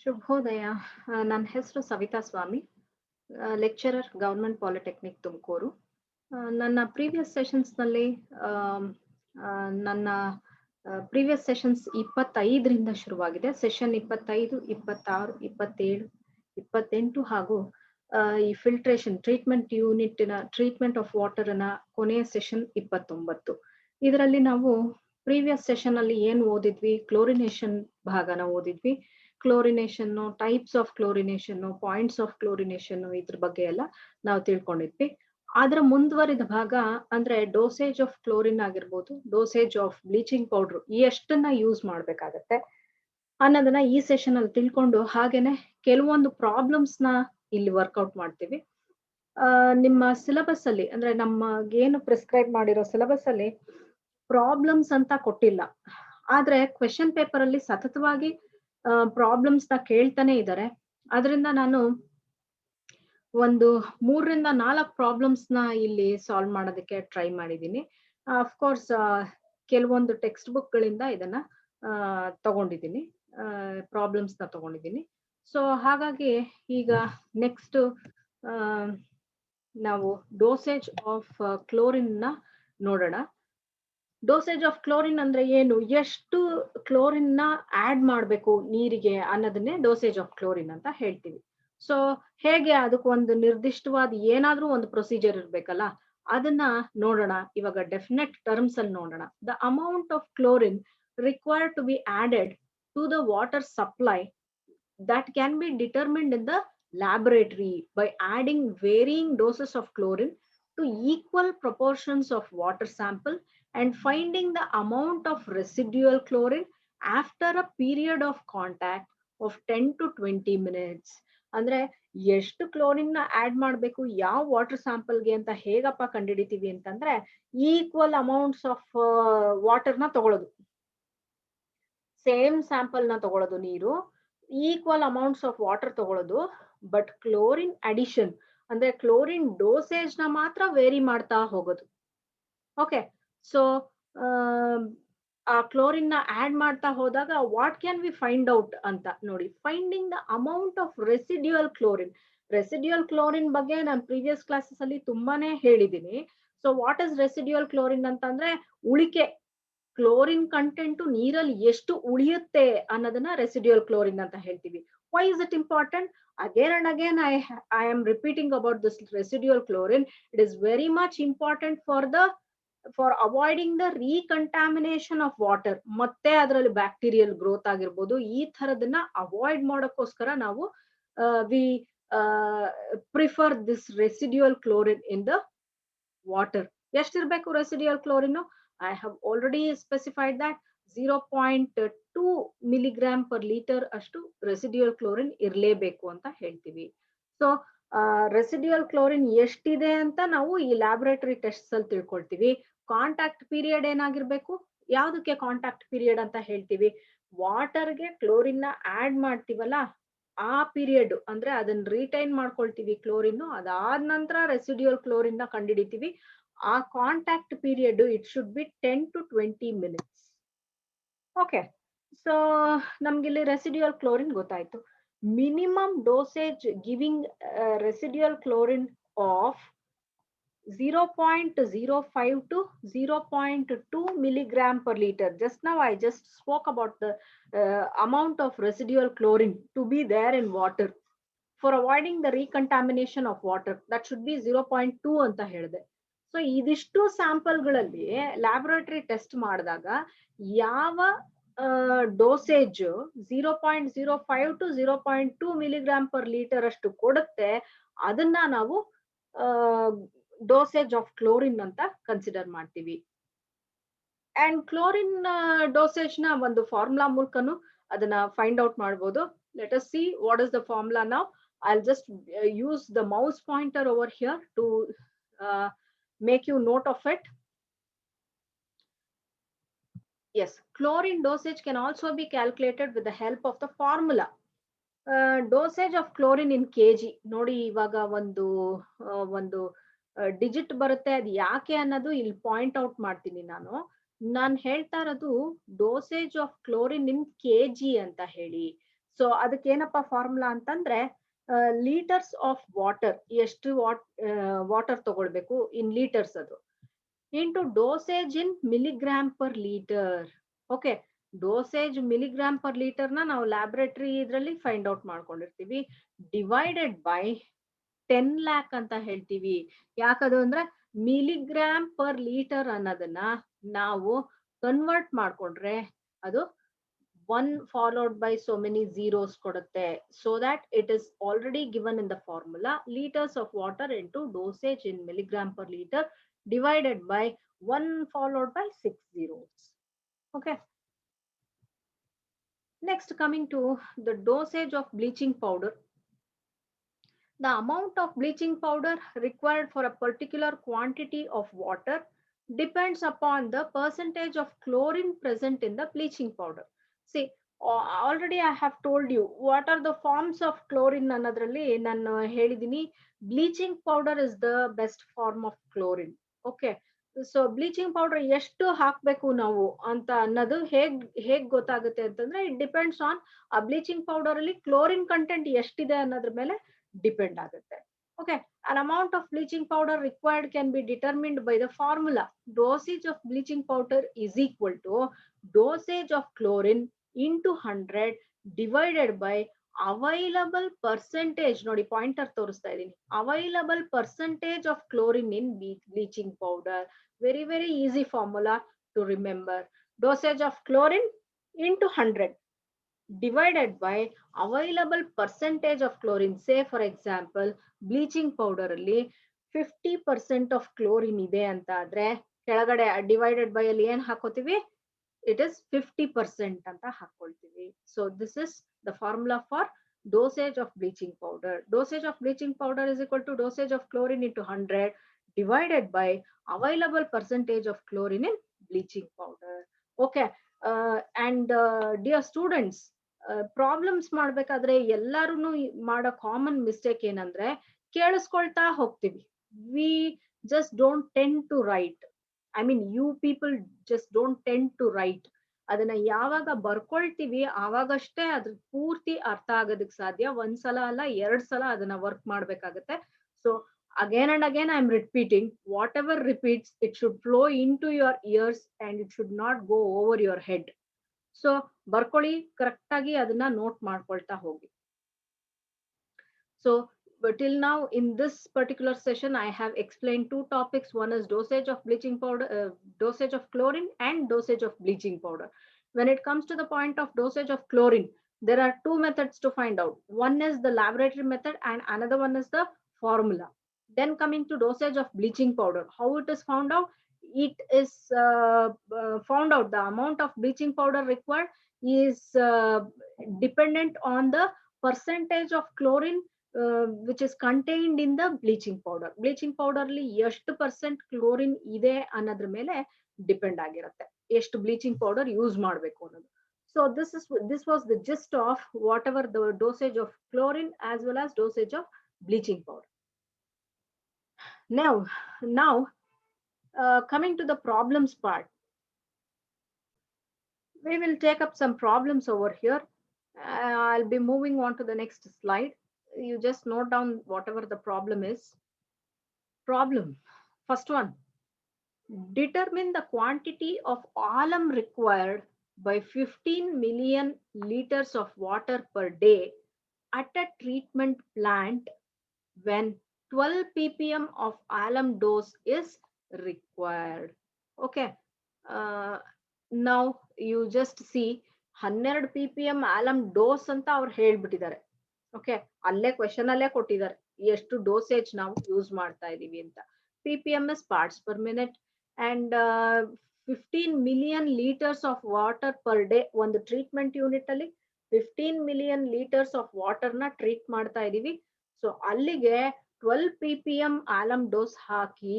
ಶುಭೋದಯ. ನನ್ನ ಹೆಸರು ಸವಿತಾ ಸ್ವಾಮಿ, ಲೆಕ್ಚರರ್ ಗವರ್ಮೆಂಟ್ ಪಾಲಿಟೆಕ್ನಿಕ್ ತುಮಕೂರು. ನನ್ನ ಪ್ರೀವಿಯಸ್ ಸೆಷನ್ಸ್ನಲ್ಲಿ ನನ್ನ ಪ್ರೀವಿಯಸ್ ಸೆಷನ್ಸ್ 25ರಿಂದ ಶುರುವಾಗಿದೆ. ಸೆಷನ್ 25, 26, 27, 28 ಹಾಗೂ ಈ ಫಿಲ್ಟ್ರೇಷನ್ ಟ್ರೀಟ್ಮೆಂಟ್ ಯೂನಿಟ್ನ ಟ್ರೀಟ್ಮೆಂಟ್ ಆಫ್ ವಾಟರ್ನ ಕೊನೆಯ ಸೆಷನ್ 29. ಇದರಲ್ಲಿ ನಾವು ಪ್ರೀವಿಯಸ್ ಸೆಷನ್ ಅಲ್ಲಿ ಏನು ಓದಿದ್ವಿ, ಕ್ಲೋರಿನೇಷನ್ ಭಾಗನ ಓದಿದ್ವಿ. Chlorination, types of chlorination, points of chlorination, ಇದ್ರ ಬಗ್ಗೆ ಎಲ್ಲ ನಾವು ತಿಳ್ಕೊಂಡಿದ್ವಿ. ಅದರ ಮುಂದುವರಿದ ಭಾಗ ಅಂದ್ರೆ ಡೋಸೇಜ್ ಆಫ್ ಕ್ಲೋರಿನ್ ಆಗಿರ್ಬೋದು, ಡೋಸೇಜ್ ಆಫ್ ಬ್ಲೀಚಿಂಗ್ ಪೌಡರ್ ಎಷ್ಟನ್ನ ಯೂಸ್ ಮಾಡ್ಬೇಕಾಗತ್ತೆ ಅನ್ನೋದನ್ನ ಈ ಸೆಷನ್ ಅಲ್ಲಿ ತಿಳ್ಕೊಂಡು, ಹಾಗೇನೆ ಕೆಲವೊಂದು ಪ್ರಾಬ್ಲಮ್ಸ್ ನ ಇಲ್ಲಿ ವರ್ಕೌಟ್ ಮಾಡ್ತೀವಿ. ನಿಮ್ಮ ಸಿಲೆಬಸ್ ಅಲ್ಲಿ ಅಂದ್ರೆ ನಮ್ಮಗೇನು ಪ್ರಿಸ್ಕ್ರೈಬ್ ಮಾಡಿರೋ ಸಿಲೆಬಸ್ ಅಲ್ಲಿ ಪ್ರಾಬ್ಲಮ್ಸ್ ಅಂತ ಕೊಟ್ಟಿಲ್ಲ, ಆದ್ರೆ ಕ್ವೆಶನ್ ಪೇಪರ್ ಅಲ್ಲಿ ಸತತವಾಗಿ ಪ್ರಾಬ್ಲಮ್ಸ್ ನ ಕೇಳ್ತಾನೆ ಇದ್ದಾರೆ. ಅದರಿಂದ ನಾನು ಒಂದು 3ರಿಂದ 4 ಪ್ರಾಬ್ಲಮ್ಸ್ ನ ಇಲ್ಲಿ ಸಾಲ್ವ್ ಮಾಡೋದಕ್ಕೆ ಟ್ರೈ ಮಾಡಿದ್ದೀನಿ. ಅಫ್ಕೋರ್ಸ್ ಕೆಲವೊಂದು ಟೆಕ್ಸ್ಟ್ ಬುಕ್ ಗಳಿಂದ ಇದನ್ನ ತಗೊಂಡಿದ್ದೀನಿ, ಪ್ರಾಬ್ಲಮ್ಸ್ ನ ತಗೊಂಡಿದ್ದೀನಿ. ಸೊ ಹಾಗಾಗಿ ಈಗ ನೆಕ್ಸ್ಟ್ ನಾವು ಡೋಸೇಜ್ ಆಫ್ ಕ್ಲೋರಿನ್ ನ ನೋಡೋಣ. ಡೋಸೇಜ್ ಆಫ್ ಕ್ಲೋರಿನ್ ಅಂದ್ರೆ ಏನು, ಎಷ್ಟು ಕ್ಲೋರಿನ್ ನ ಆಡ್ ಮಾಡಬೇಕು ನೀರಿಗೆ ಅನ್ನೋದನ್ನೇ ಡೋಸೇಜ್ ಆಫ್ ಕ್ಲೋರಿನ್ ಅಂತ ಹೇಳ್ತೀವಿ. ಸೊ ಹೇಗೆ ಅದಕ್ಕೆ ಒಂದು ನಿರ್ದಿಷ್ಟವಾದ ಏನಾದ್ರೂ ಒಂದು ಪ್ರೊಸೀಜರ್ ಇರ್ಬೇಕಲ್ಲ, ಅದನ್ನ ನೋಡೋಣ. ಇವಾಗ ಡೆಫಿನೆಟ್ ಟರ್ಮ್ಸ್ ಅಲ್ಲಿ ನೋಡೋಣ. The amount of chlorine required to be added to the water supply that can be determined in the laboratory by adding varying doses of chlorine to equal proportions of water sample and finding the amount of residual chlorine after a period of contact of 10 to 20 minutes. ಅಂದ್ರೆ ಎಷ್ಟು chlorine ನ add ಮಾಡ್ಬೇಕು ಯಾವ water ಸ್ಯಾಂಪಲ್ಗೆ ಅಂತ ಹೇಗಪ್ಪ ಕಂಡುಹಿಡಿತೀವಿ ಅಂತಂದ್ರೆ, equal amounts of water ನ ತಗೊಳ್ಳೋದು, ಸೇಮ್ ಸ್ಯಾಂಪಲ್ ನ ತಗೊಳ್ಳೋದು, ನೀರು ಈಕ್ವಲ್ ಅಮೌಂಟ್ಸ್ ಆಫ್ ವಾಟರ್ ತಗೊಳ್ಳೋದು. ಬಟ್ ಕ್ಲೋರಿನ್ ಅಡಿಷನ್ ಅಂದ್ರೆ ಕ್ಲೋರಿನ್ ಡೋಸೇಜ್ ನ ಮಾತ್ರ ವೇರಿ ಮಾಡ್ತಾ ಹೋಗೋದು. ಓಕೆ, ಸೊ ಆ ಕ್ಲೋರಿನ್ ನ ಆಡ್ ಮಾಡ್ತಾ ಹೋದಾಗ what can we find out ಅಂತ ನೋಡಿ. Finding the amount of residual chlorine. Residual chlorine ಬಗ್ಗೆ ನಾನು ಪ್ರೀವಿಯಸ್ ಕ್ಲಾಸಸ್ ಅಲ್ಲಿ ತುಂಬಾನೇ ಹೇಳಿದ್ದೀನಿ. So what is residual chlorine ಅಂತಂದ್ರೆ ಉಳಿಕೆ, ಕ್ಲೋರಿನ್ ಕಂಟೆಂಟ್ ನೀರಲ್ಲಿ ಎಷ್ಟು ಉಳಿಯುತ್ತೆ ಅನ್ನೋದನ್ನ ರೆಸಿಡ್ಯೂಯಲ್ ಕ್ಲೋರಿನ್ ಅಂತ ಹೇಳ್ತೀವಿ. Why is it important? Again and again I am repeating about this residual chlorine. It is very much important for avoiding the recontamination of water. ಮತ್ತೆ ಅದರಲ್ಲಿ ಬ್ಯಾಕ್ಟೀರಿಯಲ್ ಗ್ರೋತ್ ಆಗಿರ್ಬೋದು, ಈ ತರದನ್ನ ಅವಾಯ್ಡ್ ಮಾಡೋಕ್ಕೋಸ್ಕರ ನಾವು we prefer this residual chlorine in the water. ಎಷ್ಟಿರ್ಬೇಕು residual chlorine? I have already specified that 0.2 milligram per liter ಅಷ್ಟು residual chlorine ಇರಲೇಬೇಕು ಅಂತ ಹೇಳ್ತೀವಿ. ಸೊ ರೆಸಿಡ್ಯೂಯಲ್ ಕ್ಲೋರಿನ್ ಎಷ್ಟಿದೆ ಅಂತ ನಾವು ಈ ಲ್ಯಾಬೊರೇಟರಿ ಟೆಸ್ಟ್ ಅಲ್ಲಿ ತಿಳ್ಕೊಳ್ತೀವಿ. ಕಾಂಟ್ಯಾಕ್ಟ್ ಪೀರಿಯಡ್ ಏನಾಗಿರ್ಬೇಕು, ಯಾವ್ದಕ್ಕೆ ಕಾಂಟ್ಯಾಕ್ಟ್ ಪೀರಿಯಡ್ ಅಂತ ಹೇಳ್ತೀವಿ? ವಾಟರ್ಗೆ ಕ್ಲೋರಿನ್ ನ ಆಡ್ ಮಾಡ್ತೀವಲ್ಲ ಆ ಪೀರಿಯಡ್, ಅಂದ್ರೆ ಅದನ್ನ ರಿಟೈನ್ ಮಾಡ್ಕೊಳ್ತೀವಿ ಕ್ಲೋರಿನ್, ಅದಾದ ನಂತರ ರೆಸಿಡ್ಯೂಯಲ್ ಕ್ಲೋರಿನ್ ನ ಕಂಡುಹಿಡಿತೀವಿ. ಆ contact period it should be 10 to 20 minutes. Okay, so ನಮ್ಗಿಲ್ಲಿ ರೆಸಿಡ್ಯೂಯಲ್ ಕ್ಲೋರಿನ್ ಗೊತ್ತಾಯ್ತು. Minimum dosage giving residual chlorine of 0.05 to 0.2 milligram per liter. Just now I just spoke about the amount of residual chlorine to be there in water for avoiding the recontamination of water. That should be 0.2 ಅಂತ ಹೇಳಿದೆ. So ಇದಿಷ್ಟು ಸ್ಯಾಂಪಲ್ಗಳಲ್ಲಿ laboratory test ಮಾಡಿದಾಗ ಯಾವ dosage 0.05 to 0.2 milligram per liter ಅಷ್ಟು ಕೊಡುತ್ತೆ, ಅದನ್ನ ನಾವು dosage of chlorine ಅಂತ ಕನ್ಸಿಡರ್ ಮಾಡ್ತೀವಿ. ಅಂಡ್ ಕ್ಲೋರಿನ್ ಡೋಸೇಜ್ ನ ಒಂದು ಫಾರ್ಮುಲಾ ಮೂಲಕನು ಅದನ್ನ ಫೈಂಡ್ ಔಟ್ ಮಾಡಬಹುದು. Let us see what is the formula now. I'll just use the mouse pointer over here to make you note of it. Yes, chlorine dosage can also be calculated with the help of the formula. Dosage of chlorine in kg. ನೋಡಿ, ಇವಾಗ ಒಂದು digit ಬರುತ್ತೆ, ಅದು ಯಾಕೆ ಅನ್ನೋದು ಇಲ್ಲಿ point out ಮಾಡ್ತೀನಿ. ನಾನು ಹೇಳ್ತಾ ಇರೋದು dosage of chlorine in kg ಅಂತ ಹೇಳಿ. ಸೊ ಅದಕ್ಕೇನಪ್ಪ ಫಾರ್ಮುಲಾ ಅಂತಂದ್ರೆ ಲೀಟರ್ಸ್ ಆಫ್ ವಾಟರ್, ಎಷ್ಟು ವಾಟರ್ ತಗೊಳ್ಬೇಕು ಇನ್ ಲೀಟರ್ಸ್ ಅದು, into dosage in milligram per litre. Okay, dosage milligram per litre ನ ನಾವು ಲ್ಯಾಬೊರೇಟರಿ ಇದ್ರಲ್ಲಿ ಫೈಂಡ್ ಔಟ್ ಮಾಡ್ಕೊಂಡಿರ್ತೀವಿ, ಡಿವೈಡೆಡ್ ಬೈ 10 ಲ್ಯಾಕ್ ಅಂತ ಹೇಳ್ತೀವಿ. ಯಾಕದು ಅಂದ್ರೆ ಮಿಲಿಗ್ರಾಮ್ ಪರ್ ಲೀಟರ್ ಅನ್ನೋದನ್ನ ನಾವು ಕನ್ವರ್ಟ್ ಮಾಡ್ಕೊಂಡ್ರೆ ಅದು 1 followed by so many zeros ಕೊಡುತ್ತೆ. So that it is already given in the formula, liters of water into dosage in milligram per liter divided by 1 followed by 6 zeros. Okay. Next, coming to the dosage of bleaching powder. The amount of bleaching powder required for a particular quantity of water depends upon the percentage of chlorine present in the bleaching powder. See, already I have told you what are the forms of chlorine ಅನ್ನೋದ್ರಲ್ಲಿ ನಾನು ಹೇಳಿದೀನಿ. Bleaching powder is the best form of chlorine. Okay. So bleaching powder ಎಷ್ಟು ಹಾಕ್ಬೇಕು ನಾವು ಅಂತ ಅನ್ನೋದು ಹೇಗ್ ಗೊತ್ತಾಗುತ್ತೆ ಅಂತಂದ್ರೆ ಇಟ್ ಡಿಪೆಂಡ್ಸ್ ಆನ್ ಆ ಬ್ಲೀಚಿಂಗ್ ಪೌಡರ್ ಅಲ್ಲಿ ಕ್ಲೋರಿನ್ ಕಂಟೆಂಟ್ ಎಷ್ಟಿದೆ ಅನ್ನೋದ್ರ ಮೇಲೆ ಡಿಪೆಂಡ್ ಆಗುತ್ತೆ. Okay, an amount of bleaching powder required can be determined by the formula. Dosage of bleaching powder is equal to dosage of chlorine into 100 divided by available percentage. ನೋಡಿ pointer ತೋರಿಸ್ತಾ ಇದ್ದೀನಿ, available percentage of chlorine in bleaching powder. Very easy formula to remember. Dosage of chlorine into 100 divided by available percentage of chlorine. Say for example, bleaching powder ಅಲ್ಲಿ 50% of chlorine ಇದೆ ಅಂತ ಆದ್ರೆ ಕೆಳಗಡೆ divided by ಅಲ್ಲಿ ಏನ್ ಹಾಕೋತೀವಿ, it is 50% ಅಂತ ಹಾಕೊಳ್ತೀವಿ. So this is the formula for dosage of bleaching powder. Dosage of bleaching powder is equal to dosage of chlorine into 100 divided by available percentage of chlorine in bleaching powder. Okay, and dear students, problems ಮಾಡ್ಬೇಕಾದ್ರೆ ಎಲ್ಲಾರು ಮಾಡೋ common mistake ಏನಂದ್ರೆ ಕೇಳಿಸ್ಕೊಳ್ತಾ ಹೋಗ್ತೀವಿ. We just don't tend to write. I mean you people just don't tend to write. ಅದನ್ನ ಯಾವಾಗ ಬರ್ಕೊಳ್ತೀವಿ ಆವಾಗಷ್ಟೇ ಅದ್ರ ಪೂರ್ತಿ ಅರ್ಥ ಆಗೋದಕ್ ಸಾಧ್ಯ. ಒಂದ್ಸಲ ಅಲ್ಲ 2 ಸಲ ಅದನ್ನ ವರ್ಕ್ ಮಾಡ್ಬೇಕಾಗತ್ತೆ. So again and again I am repeating, whatever repeats, it should flow into your ears and it should not go over your head. So ಬರ್ಕೊಳ್ಳಿ, ಕರೆಕ್ಟ್ ಆಗಿ ಅದನ್ನ ನೋಟ್ ಮಾಡ್ಕೊಳ್ತಾ ಹೋಗಿ. So till now in this particular session I have explained 2 topics. One is dosage of bleaching powder, dosage of chlorine and dosage of bleaching powder. When it comes to the point of dosage of chlorine, there are 2 methods to find out. One is the laboratory method and another one is the formula. Then coming to dosage of bleaching powder, how it is found out? It is found out the amount of bleaching powder required is dependent on the percentage of chlorine which is contained in the bleaching powder. Bleaching powder ಅಲ್ಲಿ ಎಷ್ಟು percent chlorine ಇದೆ ಅನ್ನೋದ್ರ ಮೇಲೆ depend ಆಗಿರುತ್ತೆ, ಎಷ್ಟು bleaching powder use ಮಾಡಬೇಕು ಅನ್ನೋದು. So this was the gist of whatever the dosage of chlorine as well as dosage of bleaching powder. Now coming to the problems part, we will take up some problems over here. I'll be moving on to the next slide. You just note down whatever the problem is. Problem first one, determine the quantity of alum required by 15 million liters of water per day at a treatment plant when 12 ppm of alum dose is required. Okay, now you just see 12 ppm alum dose ಅಂತ ಅವ್ರು ಹೇಳ್ಬಿಟ್ಟಿದ್ದಾರೆ. Okay, ಅಲ್ಲೇ question ಅಲ್ಲೇ ಕೊಟ್ಟಿದ್ದಾರೆ ಎಷ್ಟು dosage ನಾವು use ಮಾಡ್ತಾ ಇದೀವಿ ಅಂತ. ppm is parts per minute and 15 million liters of water per day. ಒಂದು ಟ್ರೀಟ್ಮೆಂಟ್ ಯೂನಿಟ್ ಅಲ್ಲಿ 15 million liters of water ನ ಟ್ರೀಟ್ ಮಾಡ್ತಾ ಇದೀವಿ. ಸೊ ಅಲ್ಲಿಗೆ 12 ppm ಆಲಮ್ ಡೋಸ್ ಹಾಕಿ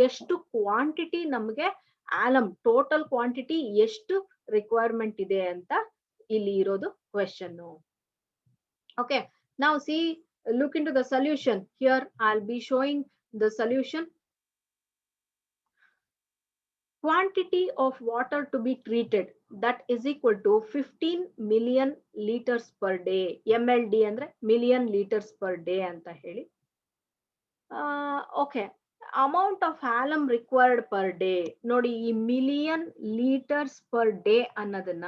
ಎಷ್ಟು ಕ್ವಾಂಟಿಟಿ ನಮಗೆ ಆಲಮ್ ಟೋಟಲ್ ಕ್ವಾಂಟಿಟಿ ಎಷ್ಟು ರಿಕ್ವೈರ್ಮೆಂಟ್ ಇದೆ ಅಂತ ಇಲ್ಲಿ ಇರೋದು question. Okay, now see, look into the solution. Here I'll be showing the solution. quantity of water to be treated, that is equal to 15 million liters per day. MLD ಅಂದ್ರೆ million liters per day ಅಂತ ಹೇಳಿ. Okay, amount of alum required per day. ನೋಡಿ ಈ million liters per day ಅನ್ನೋದನ್ನ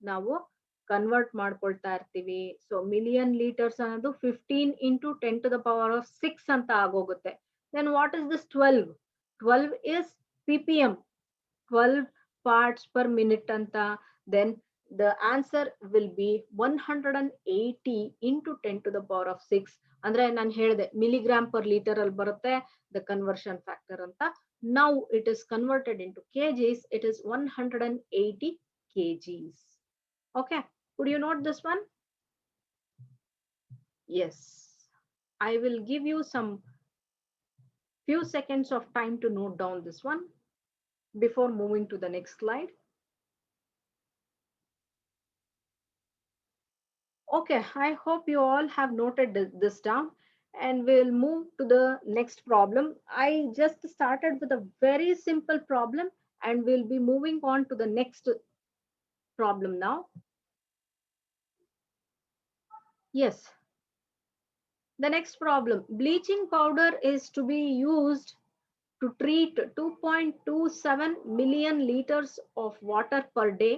ನಾವು convert ಮಾಡ್ಕೊಳ್ತಾ ಇರ್ತೀವಿ. So million liters ಅನ್ನೋದು 15 into 10 to the power of 6 ಅಂತ ಆಗೋಗುತ್ತೆ. Then what is this 12? 12 is ppm, 12 parts per minute anta. Then the answer will be 180 into 10 to the power of 6. ಅಂದ್ರೆ ನಾನು ಹೇಳಿದೆ milligram per liter ಅಲ್ಲಿ ಬರುತ್ತೆ the conversion factor ಅಂತ. Now it is converted into kgs. It is 180 kgs. Okay, could you note this one? Yes, I will give you some few seconds of time to note down this one before moving to the next slide. Okay, I hope you all have noted this down, and we'll move to the next problem. I just started with a very simple problem, and we'll be moving on to the next problem now. Yes. The next problem, bleaching powder is to be used to treat 2.27 million liters of water per day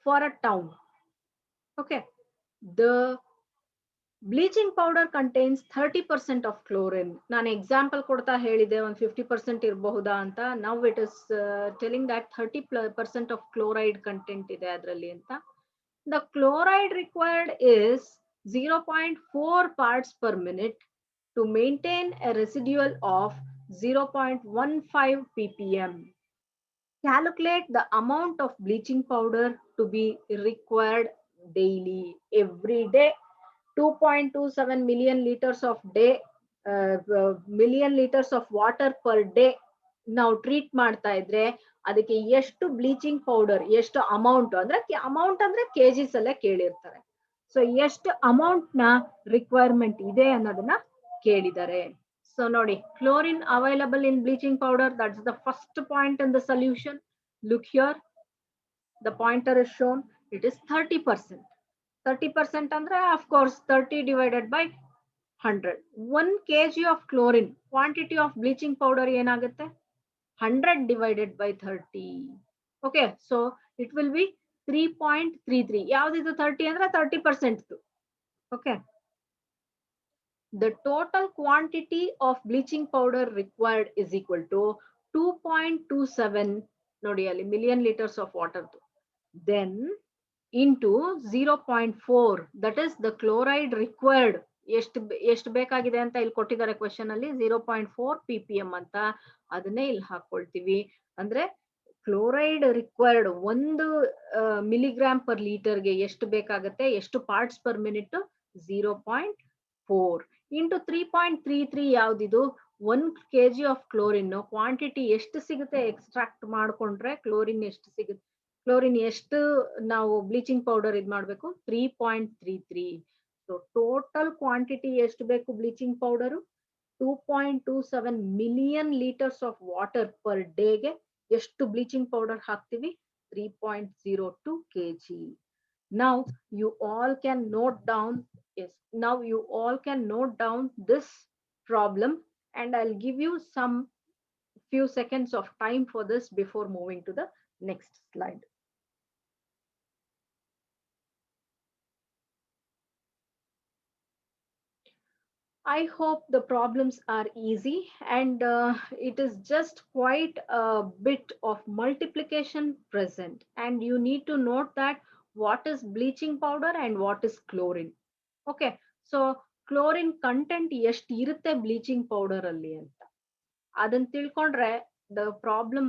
for a town. Okay, the bleaching powder contains 30% of chlorine. ನಾನು example ಕೊಡ್ತಾ ಹೇಳಿದೆ ಒಂದು 50% ಇರಬಹುದಾ ಅಂತ. Now it is telling that 30% of chloride content ಇದೆ ಅದರಲ್ಲಿ ಅಂತ. The chloride required is 0.4 parts per minute to maintain a residual of 0.15 ppm. Calculate the amount of bleaching powder to be required daily. Every day 2.27 million liters of day, million liters of water per day ನಾವು treat ಮಾಡ್ತಾ ಇದ್ರೆ ಅದಕ್ಕೆ ಎಷ್ಟು bleaching powder, ಎಷ್ಟು amount ಅಂದ್ರೆ amount ಅಂದ್ರೆ kgs ಅಲ್ಲೇ ಕೇಳಿರ್ತಾರೆ. So ಎಷ್ಟು ಅಮೌಂಟ್ ನ ರಿಕ್ವೈರ್ಮೆಂಟ್ ಇದೆ ಅನ್ನೋದನ್ನ ಕೇಳಿದ್ದಾರೆ. ಸೊ ನೋಡಿ, chlorine available in bleaching powder, that's the first point in the solution. Look here, the pointer is shown, it is 30%. 30% ಅಂದ್ರೆ of course 30 divided by 100. 1 kg of chlorine, quantity of bleaching powder ಏನಾಗುತ್ತೆ 100 divided by 30. Okay, so it will be 3.33. ಯಾವ್ದಿದು 30 ಅಂದ್ರೆ 30%. Okay, the total quantity of bleaching powder required is equal to 2.27 ನೋಡಿ ಅಲ್ಲಿ million liters of water, then into 0.4, that is the chloride required. ಎಷ್ಟು ಬೇಕಾಗಿದೆ ಅಂತ ಇಲ್ಲಿ ಕೊಟ್ಟಿದ್ದಾರೆ question ಅಲ್ಲಿ 0.4 ppm ಅಂತ, ಅದನ್ನೇ ಇಲ್ಲಿ ಹಾಕೊಳ್ತೀವಿ. ಅಂದ್ರೆ ಕ್ಲೋರೈಡ್ ರಿಕ್ವೈರ್ಡ್ 1 ಮಿಲಿಗ್ರಾಮ್ ಪರ್ ಲೀಟರ್ಗೆ ಎಷ್ಟು ಬೇಕಾಗುತ್ತೆ, ಎಷ್ಟು parts per minute 0.4 into 3.33. ಯಾವ್ದಿದು 1 kg of chlorine quantity ಎಷ್ಟು ಸಿಗುತ್ತೆ ಎಕ್ಸ್ಟ್ರಾಕ್ಟ್ ಮಾಡ್ಕೊಂಡ್ರೆ ಕ್ಲೋರಿನ್ ಎಷ್ಟು ಸಿಗುತ್ತೆ, ಕ್ಲೋರಿನ್ ಎಷ್ಟು ನಾವು ಬ್ಲೀಚಿಂಗ್ ಪೌಡರ್ ಇದ್ ಮಾಡ್ಬೇಕು 3.33. ಸೊ ಟೋಟಲ್ ಕ್ವಾಂಟಿಟಿ ಎಷ್ಟು ಬೇಕು bleaching powder 2.27 million liters of water per ಡೇಗೆ ಎಷ್ಟು ಬ್ಲೀಚಿಂಗ್ ಪೌಡರ್ ಹಾಕ್ತಿವಿ 3.02 kg. Now you all can note down, yes, now you all can note down this problem, and I'll give you some few seconds of time for this before moving to the next slide. I hope the problems are easy, and it is just quite a bit of multiplication present, and you need to note that what is bleaching powder and what is chlorine. Okay, so chlorine content ಎಷ್ಟು ಇರುತ್ತೆ bleaching powder ಅಲ್ಲಿ ಅಂತ ಅದನ್ನ ತಿಳ್ಕೊಂಡ್ರೆ the problem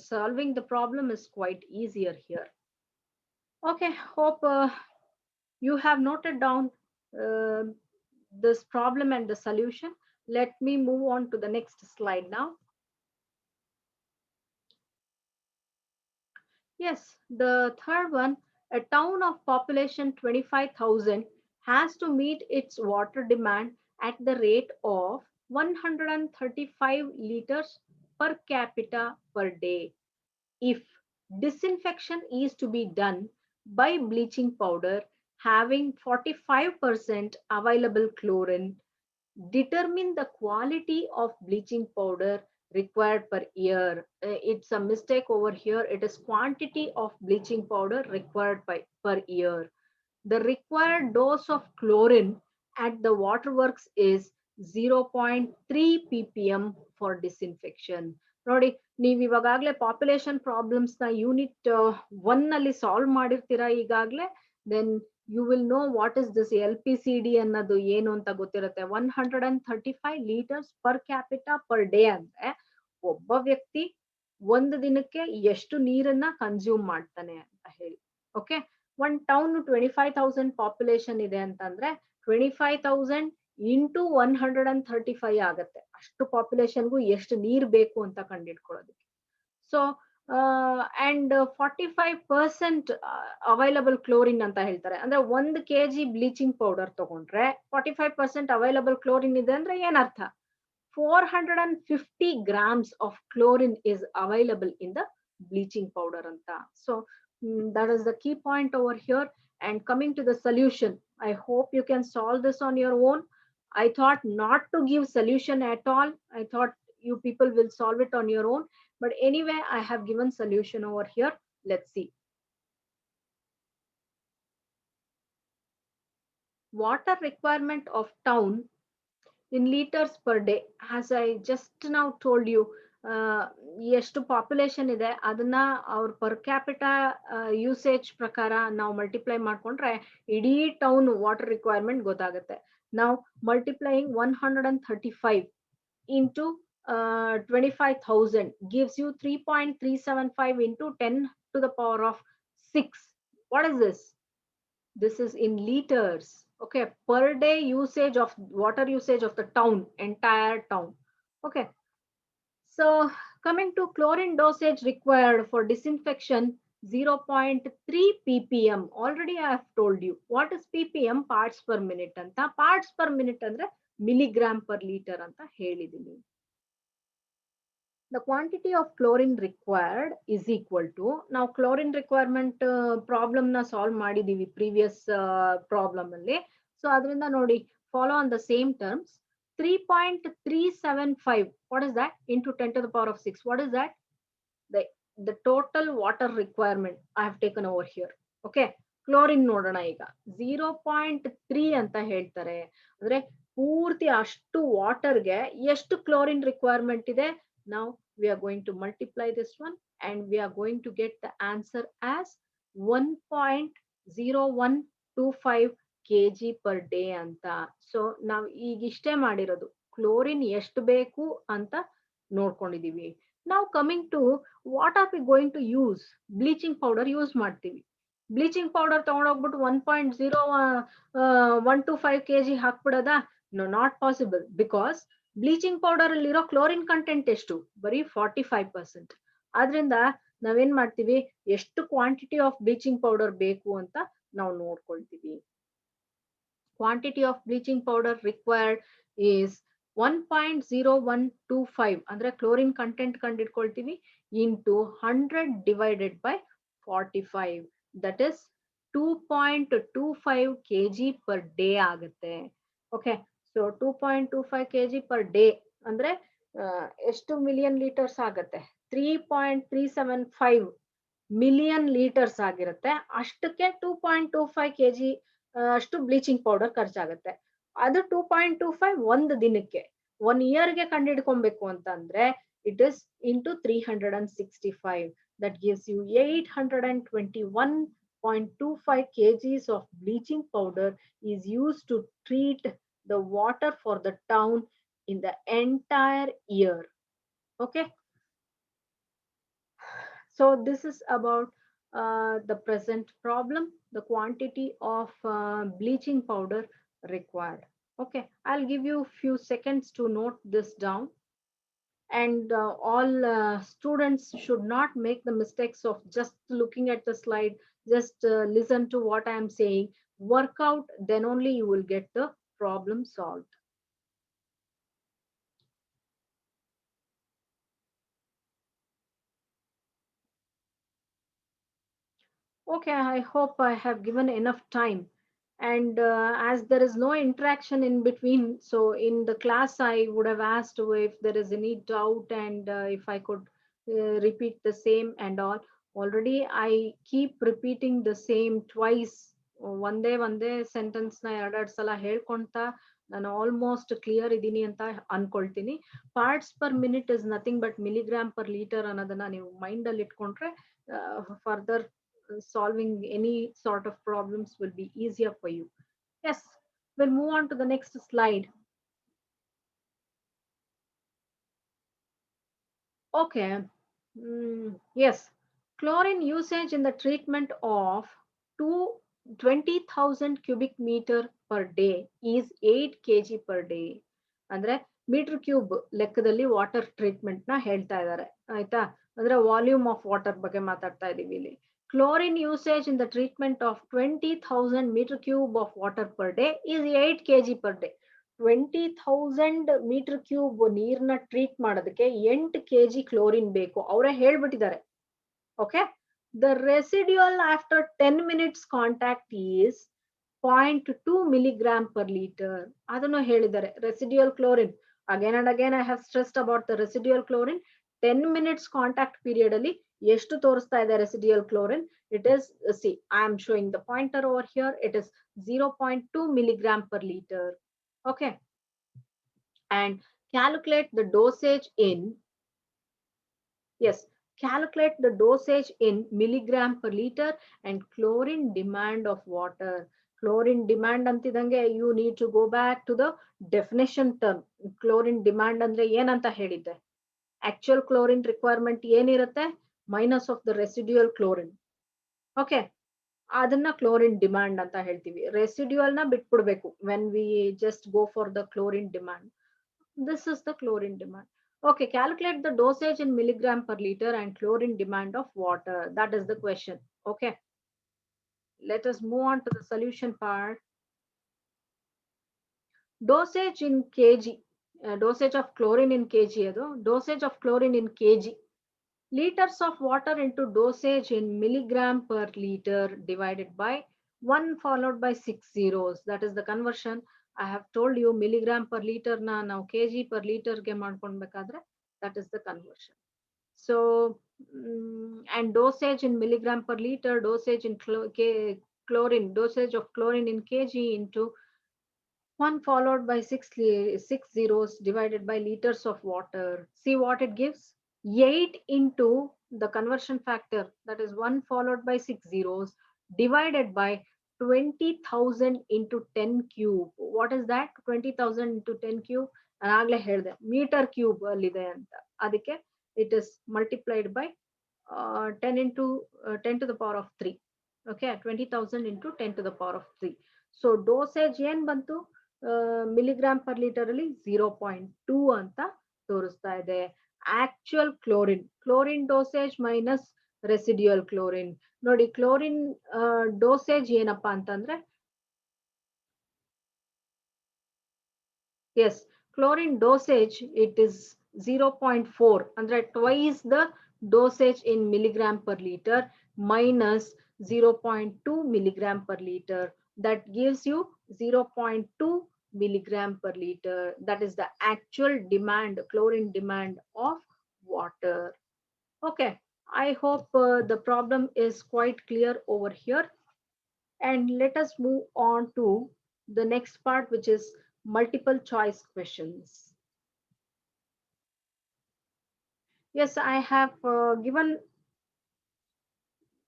solving the problem is quite easier here. Okay, hope you have noted down this problem and the solution. Let me move on to the next slide now. Yes, the third one, a town of population 25,000 has to meet its water demand at the rate of 135 liters per capita per day. if disinfection is to be done by bleaching powder having 45% available chlorine, determine the quality of bleaching powder required per year. It's a mistake over here. It is quantity of bleaching powder required per year. The required dose of chlorine at the waterworks is 0.3 ppm for disinfection. ನೋಡಿ, ನೀವು ಇವಾಗಲೇ population problems ನ unit 1 ನಲ್ಲಿ solve ಮಾಡಿರ್ತೀರಾ ಈಗಾಗಲೇ. Then you will know what is this LPCD ಅನ್ನೋದು ಏನು ಅಂತ ಗೊತ್ತಿರುತ್ತೆ. 135 litres per capita per day ಅಂದ್ರೆ ಒಬ್ಬ ವ್ಯಕ್ತಿ ಒಂದು ದಿನಕ್ಕೆ ಎಷ್ಟು ನೀರನ್ನ ಕನ್ಸ್ಯೂಮ್ ಮಾಡ್ತಾನೆ ಅಂತ ಹೇಳಿ. ಓಕೆ, ಒನ್ ಟೌನ್ 25,000 ಪಾಪ್ಯುಲೇಷನ್ ಇದೆ ಅಂತಂದ್ರೆ 25,000 ಇಂಟು 135 ಆಗತ್ತೆ. ಅಷ್ಟು ಪಾಪ್ಯುಲೇಷನ್ಗೂ ಎಷ್ಟು ನೀರ್ ಬೇಕು ಅಂತ ಕಂಡಿಡ್ಕೊಳ್ಳೋದಕ್ಕೆ. ಸೊ ಅಂಡ್ 45% ಅವೈಲಬಲ್ ಕ್ಲೋರಿನ್ ಅಂತ ಹೇಳ್ತಾರೆ. ಅಂದ್ರೆ 1 kg ಬ್ಲೀಚಿಂಗ್ ಪೌಡರ್ ತಗೊಂಡ್ರೆ 45% ಅವೈಲಬಲ್ ಕ್ಲೋರಿನ್ ಇದೆ ಅಂದ್ರೆ ಏನರ್ಥ? 450 grams of chlorine is available in the bleaching powder anta. So that is the key point over here. And coming to the solution, I hope you can solve this on your own. I thought not to give solution at all. I thought you people will solve it on your own. But anyway, I have given solution over here. Let's see. Water requirement of town in liters per day, as I just now told you, ಎಷ್ಟು population ಇದೆ ಅದನ್ನ ಅವ್ರ per capita usage ಪ್ರಕಾರ ನಾವು multiply ಮಾಡ್ಕೊಂಡ್ರೆ ಇಡೀ town water requirement ಗೊತ್ತಾಗುತ್ತೆ. ನಾವು multiplying 135 into 25,000 gives you 3.375 into 10 to the power of 6. What is this? This is in liters. Okay, per day usage of water usage of the town, entire town. Okay, so coming to chlorine dosage required for disinfection, 0.3 ppm. Already I have told you what is ppm, parts per minute anta. Parts per minute andre milligram per liter anta helidini. The quantity of chlorine required is equal to, now chlorine requirement problem na solve ಮಾಡಿದೀವಿ previous problem ಅಲ್ಲಿ. So ಅದರಿಂದ ನೋಡಿ, follow on the same terms. 3.375, what is that, into 10 to the power of 6? What is that? The total water requirement I have taken over here. Okay, chlorine ನೋಡೋಣ ಈಗ. 0.3 ಅಂತ ಹೇಳ್ತಾರೆ ಅಂದ್ರೆ ಪೂರ್ತಿ ಅಷ್ಟು ವಾಟರ್ಗೆ ಎಷ್ಟು ಕ್ಲೋರಿನ್ ರಿಕ್ವೈರ್ಮೆಂಟ್ ಇದೆ. Now we are going to multiply this one and we are going to get the answer as 1.0125 kg per day ಅಂತ. ಸೊ ನಾವು ಈಗ ಇಷ್ಟೇ ಮಾಡಿರೋದು, ಕ್ಲೋರಿನ್ ಎಷ್ಟು ಬೇಕು ಅಂತ ನೋಡ್ಕೊಂಡಿದೀವಿ. ನಾವು coming to what are we going to use? Bleaching powder use ಮಾಡ್ತೀವಿ. ಬ್ಲೀಚಿಂಗ್ ಪೌಡರ್ ತಗೊಂಡೋಗ್ಬಿಟ್ಟು 1.0125 kg ಹಾಕ್ಬಿಡೋದಾ? No, not possible. Because bleaching powder ಅಲ್ಲಿರೋ ಕ್ಲೋರಿನ್ ಕಂಟೆಂಟ್ ಎಷ್ಟು? ಬರೀ 45%. ಆದ್ರಿಂದ ನಾವೇನ್ ಮಾಡ್ತೀವಿ, ಎಷ್ಟು ಕ್ವಾಂಟಿಟಿ ಆಫ್ ಬ್ಲೀಚಿಂಗ್ ಪೌಡರ್ ಬೇಕು ಅಂತ ನಾವು ನೋಡ್ಕೊಳ್ತೀವಿ. Quantity of bleaching powder required is 1.0125 ಅಂದ್ರೆ ಕ್ಲೋರಿನ್ ಕಂಟೆಂಟ್ ಕಂಡಿಡ್ಕೊಳ್ತೀವಿ into 100 divided by 45, that is 2.25 kg per day ಆಗುತ್ತೆ. Okay, so 2.25 kg per day ಅಂದ್ರೆ ಎಷ್ಟು ಮಿಲಿಯನ್ ಲೀಟರ್ಸ್ ಆಗುತ್ತೆ? 3.375 ಮಿಲಿಯನ್ ಲೀಟರ್ಸ್ ಆಗಿರುತ್ತೆ. ಅಷ್ಟಕ್ಕೆ 2.25 kg ಅಷ್ಟು ಬ್ಲೀಚಿಂಗ್ ಪೌಡರ್ ಖರ್ಚಾಗುತ್ತೆ. ಅದು 2.25 ಒಂದು ದಿನಕ್ಕೆ. 1 ಇಯರ್ಗೆ ಕಂಡಿಡ್ಕೊಬೇಕು ಅಂತಂದ್ರೆ it is into 365. That gives you 821.25 kgs of bleaching powder is used to treat the water for the town in the entire year. Okay, so this is about the present problem, the quantity of bleaching powder required. Okay, I'll give you a few seconds to note this down. And all students should not make the mistakes of just looking at the slide, just listen to what I am saying, work out, then only you will get the problem solved. Okay, I hope I have given enough time. And as there is no interaction in between, so in the class, I would have asked if there is any doubt and if I could repeat the same and all. Already, I keep repeating the same twice. ಒಂದೇ sentence ನ ಎರಡೆರಡು ಸಲ ಹೇಳ್ಕೊಂತ ನಾನು almost clear ಇದೀನಿ ಅಂತ ಅನ್ಕೊಳ್ತೀನಿ. Parts per minute is nothing but milligram per litre ಅನ್ನೋದನ್ನ ನೀವು ಮೈಂಡ್ ಅಲ್ಲಿ ಇಟ್ಕೊಂಡ್ರೆ further solving any sort of problems will be easier for you. Yes, we'll move on to the next slide. Okay. Yes, chlorine usage in the treatment of 20,000 cubic meter per day is 8 kg per day. ಅಂದ್ರೆ metre cube ಲೆಕ್ಕದಲ್ಲಿ water treatment ನ ಹೇಳ್ತಾ ಇದ್ದಾರೆ ಆಯ್ತಾ. ಅಂದ್ರೆ volume of water ಬಗ್ಗೆ ಮಾತಾಡ್ತಾ ಇದೀವಿ ಇಲ್ಲಿ. Chlorine usage in the treatment of 20,000 meter cube of water per day is 8 kg per day. 20,000 metre cube ನೀರ್ನ ಟ್ರೀಟ್ ಮಾಡೋದಕ್ಕೆ 8 kg ಕ್ಲೋರಿನ್ ಬೇಕು ಅವರೇ ಹೇಳ್ಬಿಟ್ಟಿದ್ದಾರೆ. Okay, the residual after 10 minutes contact is 0.2 milligram per liter. ಅದನ್ನು ಹೇಳಿದ್ದಾರೆ residual chlorine. Again and again I have stressed about the residual chlorine. 10 minutes contact period ಅಲ್ಲಿ ಎಷ್ಟು ತೋರಿಸ್ತಾ ಇದೆ residual chlorine? It is, see I am showing the pointer over here, it is 0.2 milligram per liter. Okay, and calculate the dosage in, yes, calculate the dosage in milligram per liter and chlorine demand of water. Chlorine demand ಅಂತಿದಂಗೆ you need to go back to the definition term. Chlorine demand ಅಂದ್ರೆ ಏನಂತ ಹೇಳಿದ್ದೆ? Actual chlorine requirement ಏನಿರುತ್ತೆ? Minus of the residual chlorine. Okay, ಅದನ್ನ chlorine demand ಅಂತ ಹೇಳ್ತೀವಿ. Residual ನ ಬಿಟ್ಬಿಡ್ಬೇಕು when we just go for the chlorine demand. This is the chlorine demand. Okay, calculate the dosage in milligram per liter and chlorine demand of water. That is the question. Okay, let us move on to the solution part. Dosage in kg, dosage of chlorine in kg, adu dosage of chlorine in kg. Liters of water into dosage in milligram per liter divided by 1 followed by 6 zeros. That is the conversion. I have told you milligram per liter na now kg per liter ge ಮಾಡ್ಕೊಂಡ್ಬೇಕಾದ್ರೆ that is the conversion. So and dosage in milligram per liter, dosage in chlorine, dosage of chlorine in kg into 1 followed by 6 zeros divided by liters of water. See what it gives? 8 into the conversion factor, that is 1 followed by 6 zeros divided by 20,000 into 10 cube. What is that? 20,000 into 10 cube. ಆಗಲೇ ಹೇಳಿದೆ metre cube ಅಲ್ಲಿದೆ ಅಂತ. ಅದಕ್ಕೆ it is multiplied by 10 into 10 to the power of 3. Okay, 20,000 into 10 to the power of 3. So dosage ಏನ್ ಬಂತು? Milligram per litre ಅಲ್ಲಿ 0.2 ಅಂತ ತೋರಿಸ್ತಾ ಇದೆ. Actual chlorine dosage minus residual chlorine. ನೋಡಿ ಕ್ಲೋರಿನ್ ಡೋಸೇಜ್ ಏನಪ್ಪಾ ಅಂತಂದ್ರೆ, yes, chlorine dosage it is 0.4 ಅಂದ್ರೆ twice the dosage in milligram per liter minus 0.2 milligram per liter. That gives you 0.2 milligram per liter. That is the actual demand, chlorine demand of water. Okay, I hope the problem is quite clear over here. And let us move on to the next part, which is multiple choice questions. Yes, I have given,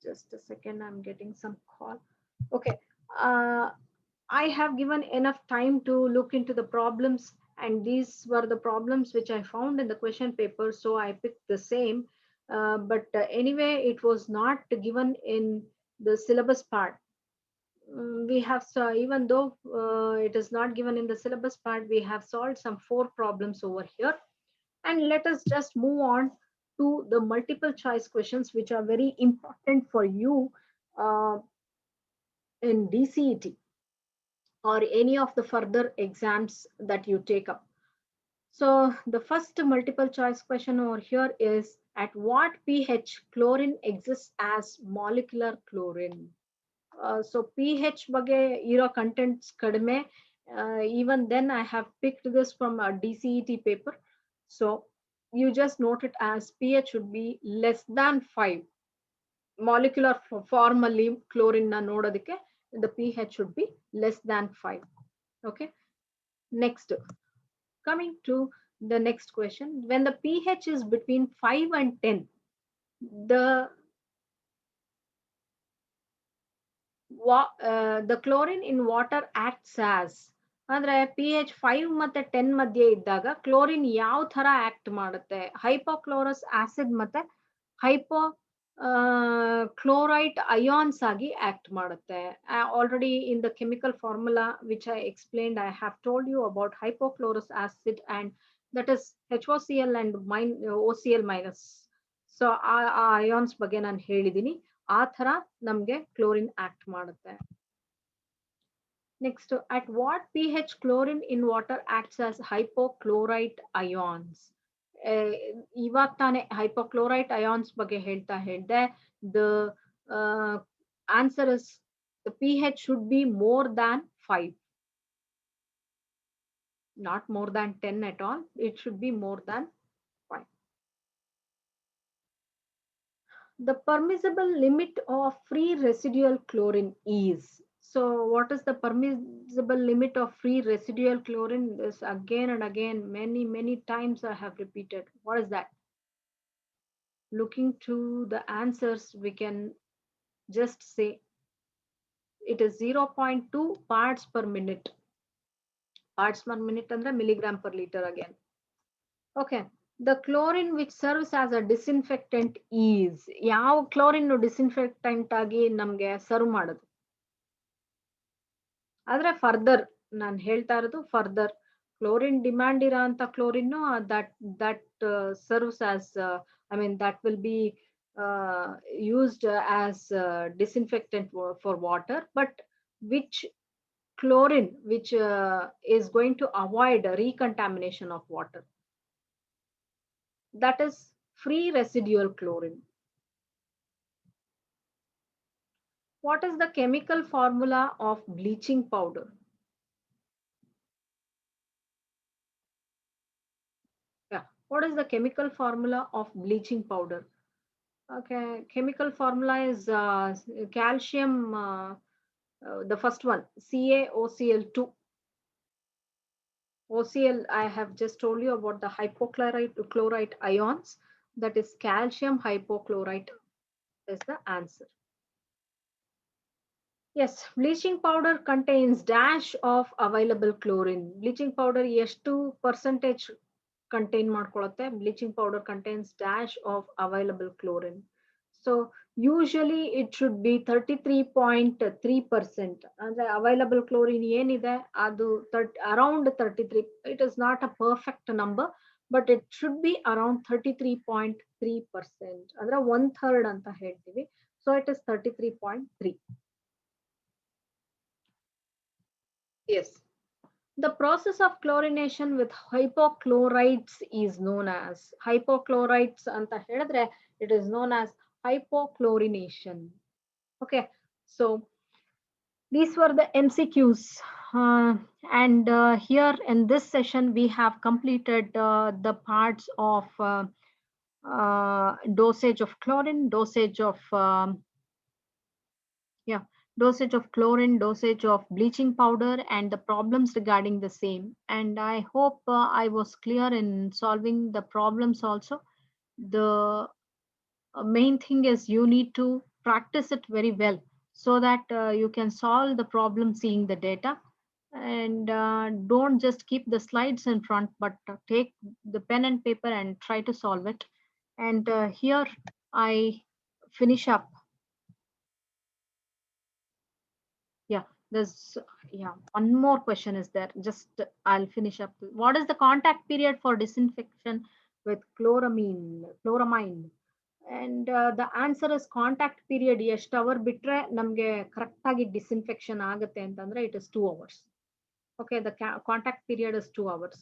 just a second, I'm getting some call. Okay, I have given enough time to look into the problems, and these were the problems which I found in the question paper, so I picked the same. But anyway, it was not given in the syllabus part. We have, even though it is not given in the syllabus part, we have solved some 4 problems over here. And let us just move on to the multiple choice questions, which are very important for you in DCET or any of the further exams that you take up. So the first multiple choice question over here is, At what pH chlorine exists as molecular chlorine? So pH ಬಗ್ಗೆ ಇರೋ contents ಕಡಿಮೆ. Even then I have picked this from a DCET paper. So you just note it as pH should be less than 5. Molecular formally chlorine na nodadike, the pH should be less than 5. Okay. Next, coming to the next question. When the pH is between 5 and 10, the chlorine in water acts as, ಅಂದ್ರೆ pH 5 ಮತ್ತೆ 10 ಮಧ್ಯೆ ಇದ್ದಾಗ chlorine ಯಾವ ತರ act ಮಾಡುತ್ತೆ? Hypochlorous acid ಮತ್ತೆ hypochlorite ions ಆಗಿ act ಮಾಡುತ್ತೆ. Already in the chemical formula which I explained, I have told you about hypochlorous acid and that is HOCl and OCl minus. So ಆ ions ಬಗ್ಗೆ ನಾನು ಹೇಳಿದ್ದೀನಿ. ಆ ತರ ನಮ್ಗೆ ಕ್ಲೋರಿನ್ ಆಕ್ಟ್ ಮಾಡುತ್ತೆ. Next, at what pH chlorine in water acts as hypochlorite ions? ಇವಾಗ ತಾನೇ hypochlorite ions ಬಗ್ಗೆ ಹೇಳ್ದೆ. The answer is the pH should be more than 5. Not more than 10 at all. It should be more than 5. The permissible limit of free residual chlorine is. So what is the permissible limit of free residual chlorine? This again and again, many times I have repeated. What is that? Looking to the answers, we can just say it is 0.2 parts per minute. Parts per minute andre milligram per liter again. Okay. The chlorine which serves as a disinfectant is. ಯಾವ chlorine disinfectant ಆಗಿ ನಮ್ಗೆ serve ಮಾಡೋದು? ಆದ್ರೆ further ನಾನು ಹೇಳ್ತಾ ಇರೋದು further chlorine demand ಇರೋ ಅಂತ chlorine that serves as I mean that will be used as disinfectant for water, but which chlorine which is going to avoid recontamination of water, that is free residual chlorine. What is the chemical formula of bleaching powder? Yeah, what is the chemical formula of bleaching powder? Okay, chemical formula is calcium, the first one, CaOCl2. OCl, I have just told you about the hypochlorite ions. That is calcium hypochlorite is the answer. Yes, bleaching powder contains dash of available chlorine. Bleaching powder ಎಷ್ಟು percentage contain ಮಾಡ್ಕೊಳ್ಳುತ್ತೆ? Bleaching powder contains dash of available chlorine. So usually it should be 33.3%. ಅಂದ್ರೆ available chlorine ಏನಿದೆ ಅದು around 33. It is not a perfect number, but it should be around 33.3%. ಅಂದ್ರೆ 1/3 ಅಂತ ಹೇಳ್ತೀವಿ. So it is 33.3. Yes. The process of chlorination with hypochlorites is known as hypochlorites anta helidre, it is known as hypochlorination. Okay, so these were the MCQs, and here in this session we have completed the parts of dosage of chlorine, dosage of dosage of chlorine, dosage of bleaching powder, and the problems regarding the same. And I hope I was clear in solving the problems also. The main thing is you need to practice it very well so that you can solve the problem seeing the data. And don't just keep the slides in front, but take the pen and paper and try to solve it. And here I finish up. Yeah, there's one more question is there. Just I'll finish up. What is the contact period for disinfection with chloramine? And the answer is contact period ಎಷ್ಟು hour ಬಿಟ್ರೆ ನಮ್ಗೆ correct ಆಗಿ disinfection ಆಗುತ್ತೆ ಅಂತಂದ್ರೆ it is 2 hours. Okay, the contact period is 2 hours.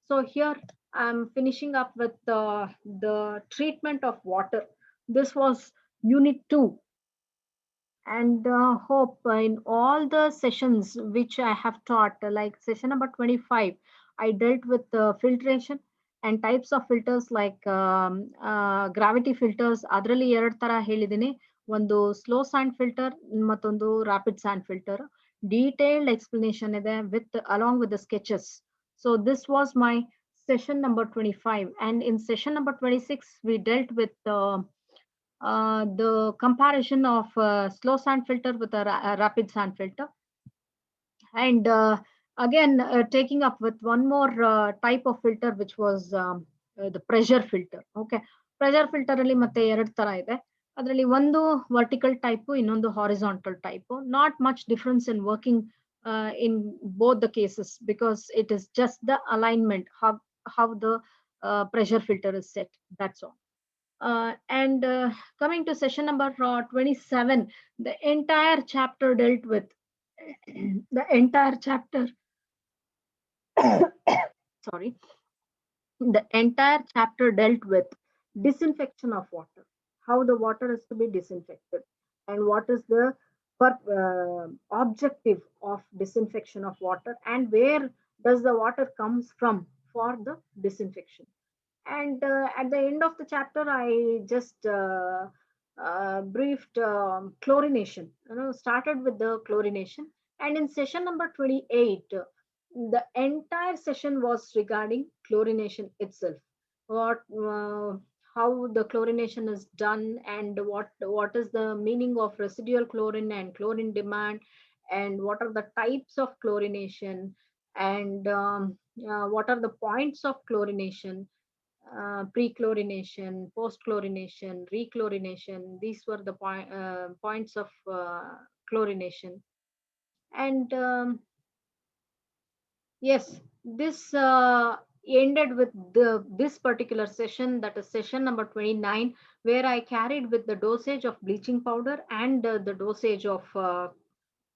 So here I'm finishing up with the treatment of water. This was unit 2, and hope in all the sessions which I have taught, like session number 25, I dealt with filtration and types of filters like gravity filters. ಅದರಲ್ಲಿ ಎರಡು ತರ ಹೇಳಿದ್ದೀನಿ, ಒಂದು slow and filter ಮತ್ತೊಂದು rapid sand filter. Detailed explanation ಇದೆ with along with the sketches. So this was my session number 25, and in session number 26 we dealt with the comparison of slow sand filter with a rapid sand filter, and again taking up with one more type of filter, which was the pressure filter. Okay, pressure filter ಅಲ್ಲಿ ಮತ್ತೆ ಎರಡು ತರ ಇದೆ. ಅದರಲ್ಲಿ ಒಂದು vertical type, ಇನ್ನೊಂದು horizontal type. Not much difference in working in both the cases, because it is just the alignment, how the pressure filter is set, that's all. And coming to session number 27, the entire chapter dealt with the entire chapter sorry, the entire chapter dealt with disinfection of water, how the water is to be disinfected, and what is the objective of disinfection of water, and where does the water comes from for the disinfection. And at the end of the chapter, I just briefed chlorination, started with the chlorination. And in session number 28, the entire session was regarding chlorination itself. What, how the chlorination is done, and what is the meaning of residual chlorine and chlorine demand, and what are the types of chlorination, and what are the points of chlorination, pre-chlorination, post-chlorination, rechlorination. These were the points of chlorination. And yes, this ended with this particular session, that is session number 29, where I carried with the dosage of bleaching powder and the dosage of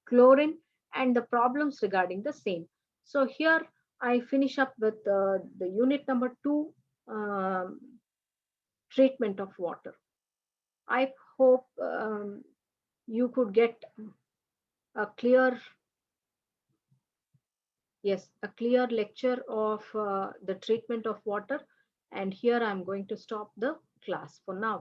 chlorine and the problems regarding the same. So here I finish up with the unit number 2, um, treatment of water. I hope you could get a clear, yes, a clear lecture of the treatment of water. And here I'm going to stop the class for now.